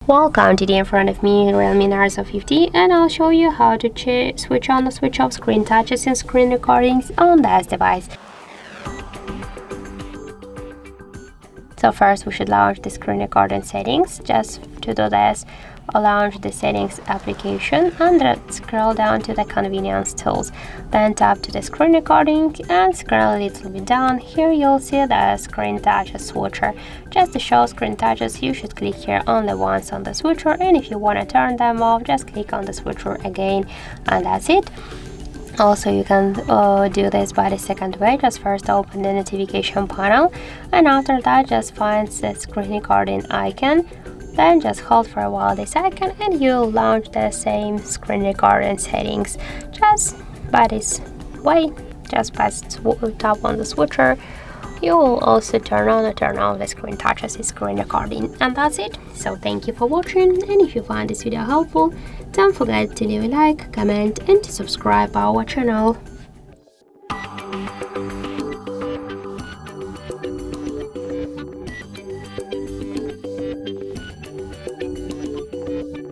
Welcome. Today in front of me Realme Narzo 50, and I'll show you how to switch on or switch off screen touches and screen recordings on this device. So first we should launch the screen recording settings. Just to do this, I'll launch the settings application and then scroll down to the convenience tools. Then tap to the screen recording and scroll a little bit down. Here you'll see the screen touches switcher. Just to show screen touches, you should click here only once on the switcher, and if you want to turn them off, just click on the switcher again, and that's it. Also, you can do this by the second way. Just first open the notification panel, and after that just find the screen recording icon. Then just hold for a while this icon and you'll launch the same screen recording settings. Just by this way, just by tap on the switcher, you will also turn on or turn off the screen touches and screen recording, and that's it. So thank you for watching, and if you find this video helpful, don't forget to leave a like, comment and to subscribe our channel.